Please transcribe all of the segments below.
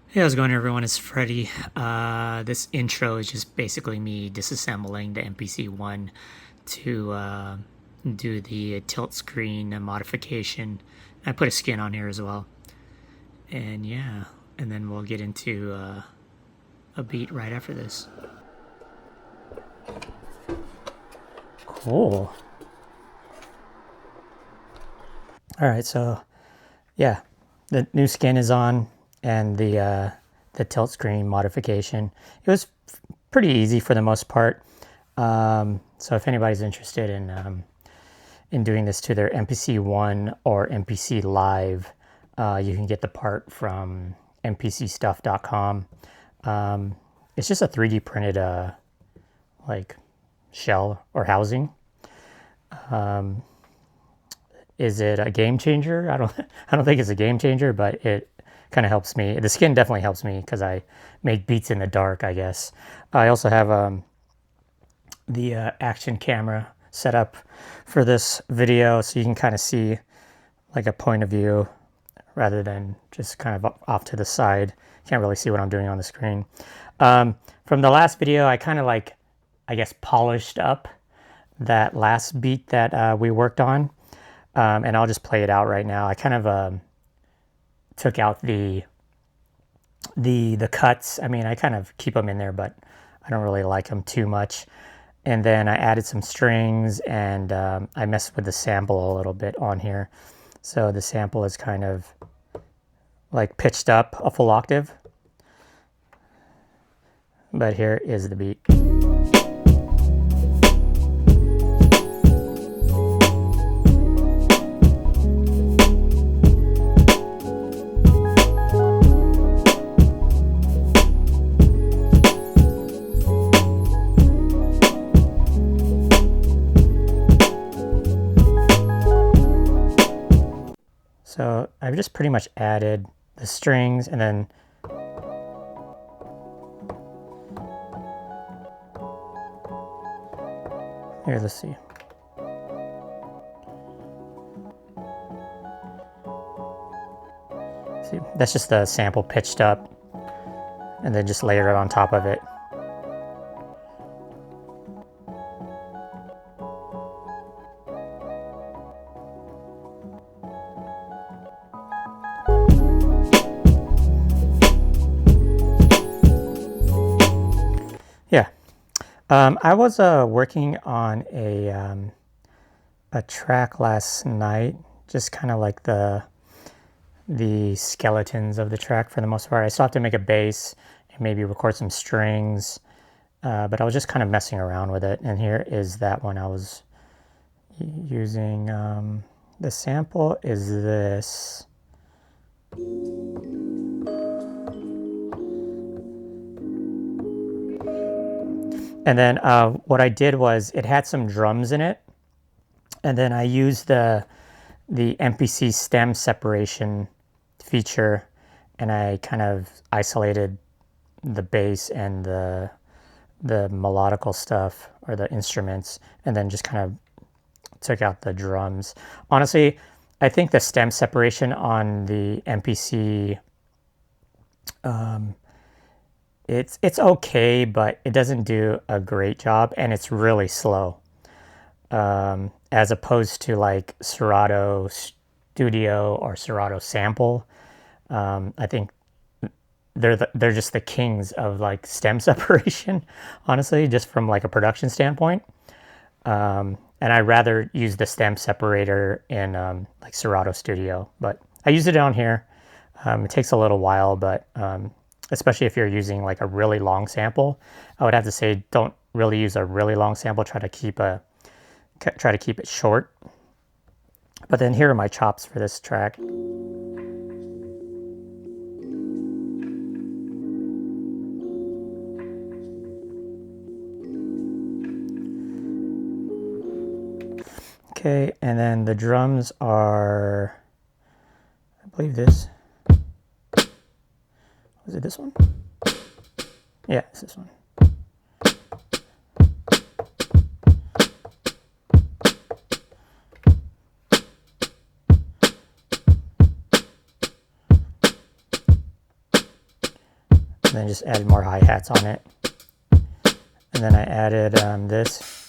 Hey, how's it going, everyone? It's Freddie. This intro is just basically me disassembling the MPC One to do the tilt screen modification. I put a skin on here as well. And yeah, and then we'll get into a beat right after this. Cool. All right, so yeah, the new skin is on, and the tilt screen modification. It was pretty easy for the most part. So if anybody's interested in doing this to their MPC One or MPC Live, you can get the part from mpcstuff.com. It's just a 3D printed like shell or housing. Is it a game changer? I don't think it's a game changer, but it kind of helps me. The skin definitely helps me because I make beats in the dark, I guess. I also have the action camera set up for this video, so you can kind of see like a point of view rather than just kind of off to the side. Can't really see what I'm doing on the screen. From the last video, I kind of I guess, polished up that last beat that we worked on. And I'll just play it out right now. I kind of took out the cuts. I mean, I kind of keep them in there, but I don't really like them too much. And then I added some strings, and I messed with the sample a little bit on here. So the sample is kind of like pitched up a full octave. But here is the beat. So I've just pretty much added the strings, and then here, let's see. See, that's just the sample pitched up, and then just layer it on top of it. Yeah. I was working on a track last night, just kind of like the skeletons of the track for the most part. I still have to make a bass and maybe record some strings, but I was just kind of messing around with it. And here is that one I was using. The sample is this. And then what I did was, it had some drums in it, and then I used the MPC stem separation feature, and I kind of isolated the bass and the melodical stuff, or the instruments, and then just kind of took out the drums. Honestly, I think the stem separation on the MPC, it's okay, but it doesn't do a great job, and it's really slow. As opposed to like Serato Studio or Serato Sample. I think they're just the kings of like stem separation, honestly, just from like a production standpoint. And I'd rather use the stem separator in like Serato Studio, but I used it down here. It takes a little while, but especially if you're using like a really long sample, I would have to say don't really use a really long sample. Try to keep it short. But then here are my chops for this track. Okay, and then the drums are, I believe this. Was it this one? Yeah, it's this one. then just added more hi-hats on it. And then I added this.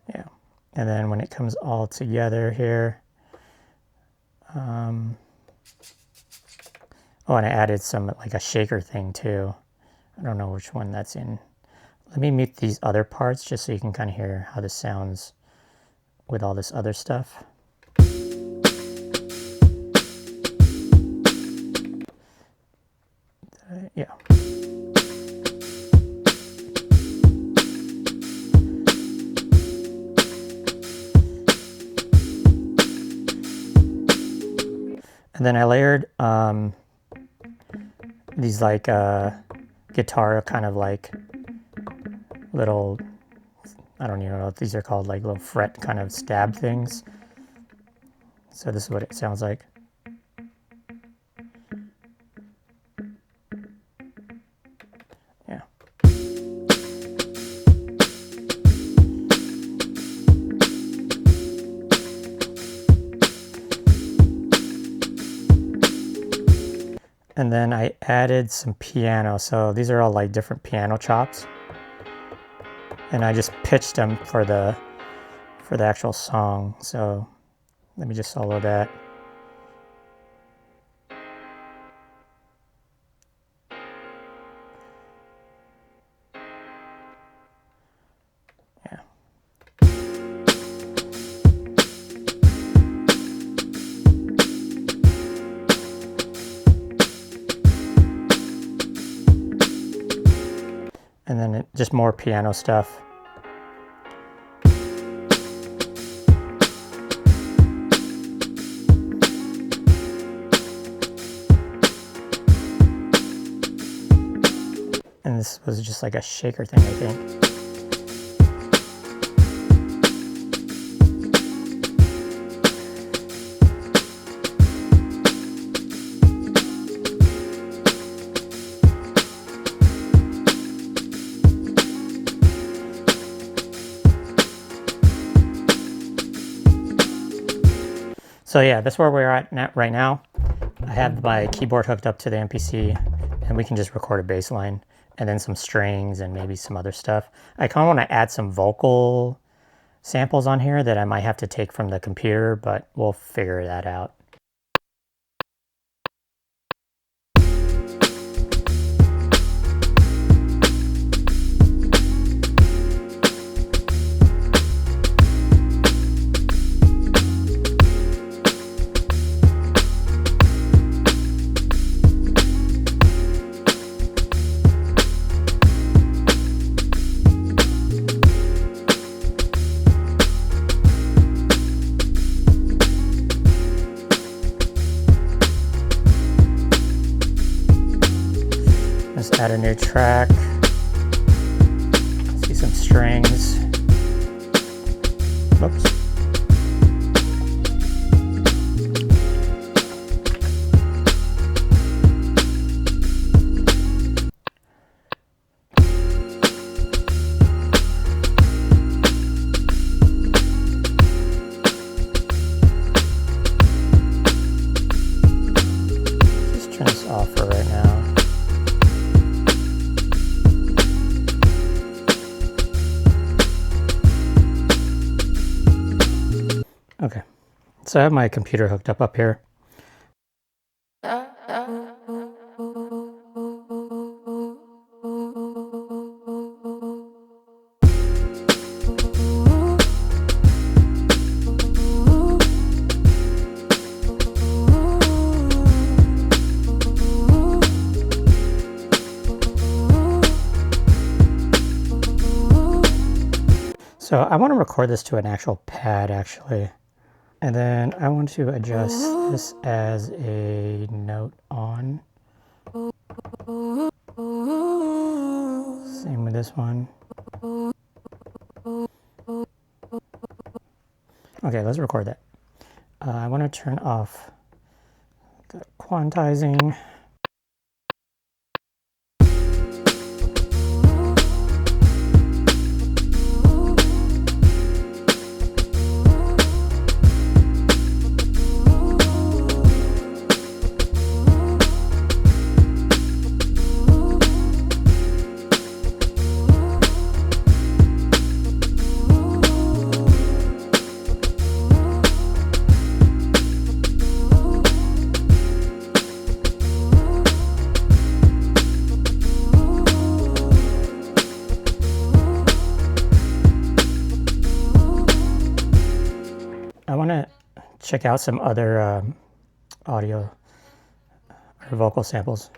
Yeah. And then when it comes all together here, oh, and I added some, like a shaker thing too. I don't know which one that's in. Let me mute these other parts just so you can kind of hear how this sounds with all this other stuff. Yeah. And then I layered these like guitar kind of like little, I don't even know what these are called, like little fret kind of stab things. So this is what it sounds like. Yeah. And then I added some piano. So these are all like different piano chops. And I just pitched them for the actual song. So let me just solo that. Yeah. And then just more piano stuff. And this was just like a shaker thing, I think. So yeah, that's where we're at right now. I have my keyboard hooked up to the MPC, and we can just record a bass line and then some strings and maybe some other stuff. I kind of want to add some vocal samples on here that I might have to take from the computer, but we'll figure that out. Let's add a new track. See some strings. Oops. Just turn this off for right now. Okay, so I have my computer hooked up here. So I want to record this to an actual pad actually. And then I want to adjust this as a note on. Same with this one. Okay, let's record that. I want to turn off the quantizing. check out some other audio or vocal samples.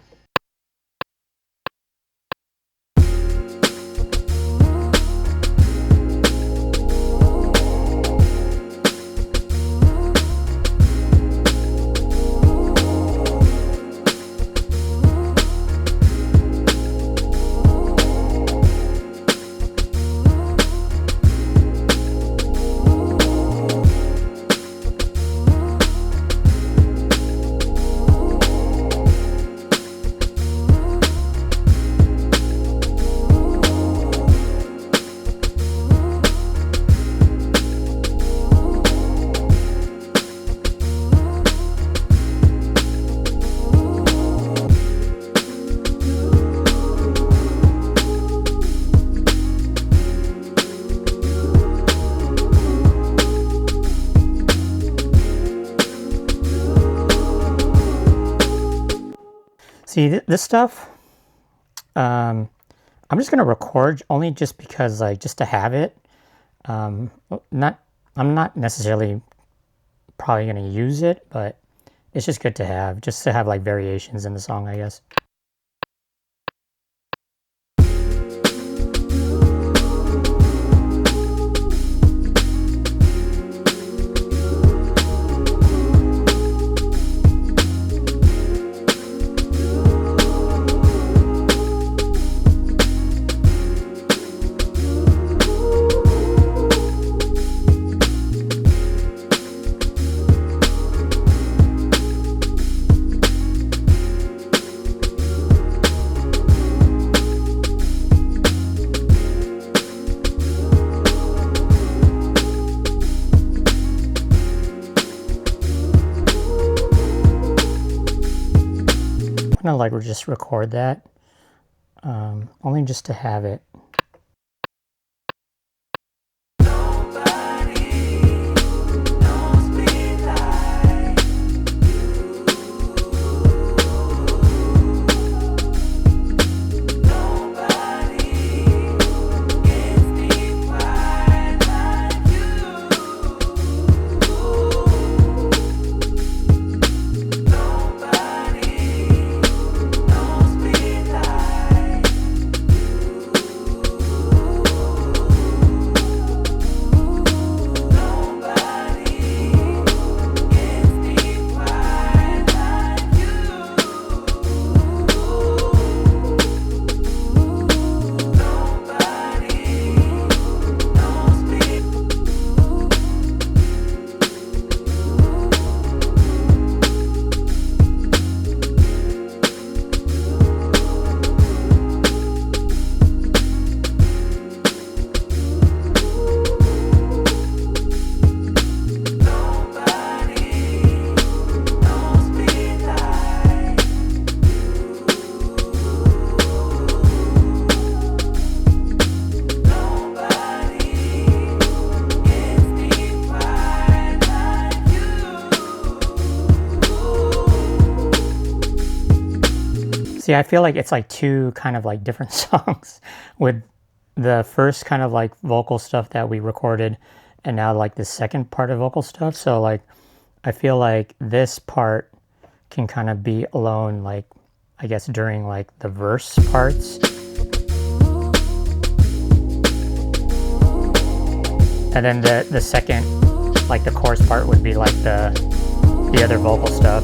See, this stuff, I'm just gonna record only just because, like, just to have it. I'm not necessarily probably gonna use it, but it's just good to have, just to have like variations in the song, I guess. I'm gonna like just record that, only just to have it. See, I feel like it's like two kind of like different songs, with the first kind of like vocal stuff that we recorded and now like the second part of vocal stuff. So like I feel like this part can kind of be alone, like I guess during like the verse parts. And then the second, like the chorus part, would be like the other vocal stuff.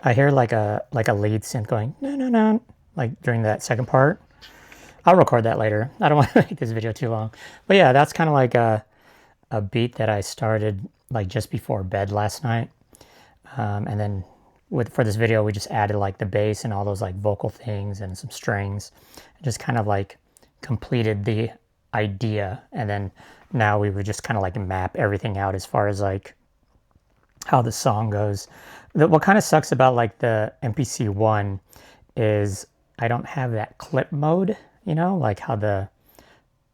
I hear like a lead synth going no no no like during that second part. I'll record that later. I don't want to make this video too long. But yeah, that's kind of like a beat that I started like just before bed last night. And then for this video, we just added like the bass and all those like vocal things and some strings. And just kind of like completed the idea. And then now we would just kind of like map everything out as far as like how the song goes. What kind of sucks about like the MPC One is I don't have that clip mode, you know, like how the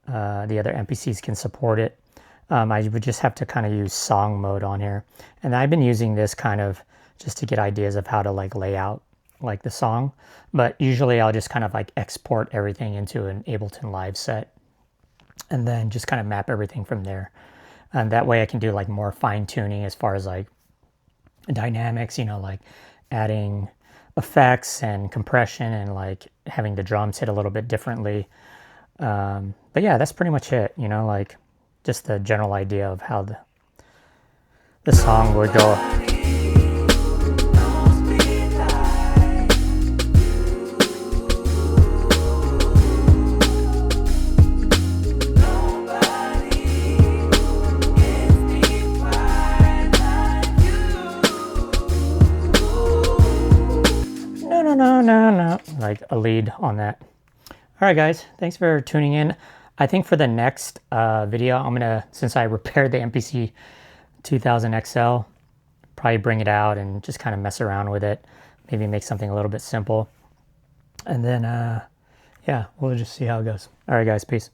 other MPCs can support it. I would just have to kind of use song mode on here. And I've been using this kind of just to get ideas of how to like lay out like the song. But usually I'll just kind of like export everything into an Ableton Live set and then just kind of map everything from there. And that way I can do like more fine tuning as far as like dynamics, you know, like adding effects and compression and like having the drums hit a little bit differently. But yeah, that's pretty much it, you know, like just the general idea of how the song would go. No, like a lead on that. All right, guys, thanks for tuning in. I think for the next video, I'm gonna, since I repaired the MPC 2000 XL, probably bring it out and just kind of mess around with it. Maybe make something a little bit simple. And then, yeah, we'll just see how it goes. All right, guys, peace.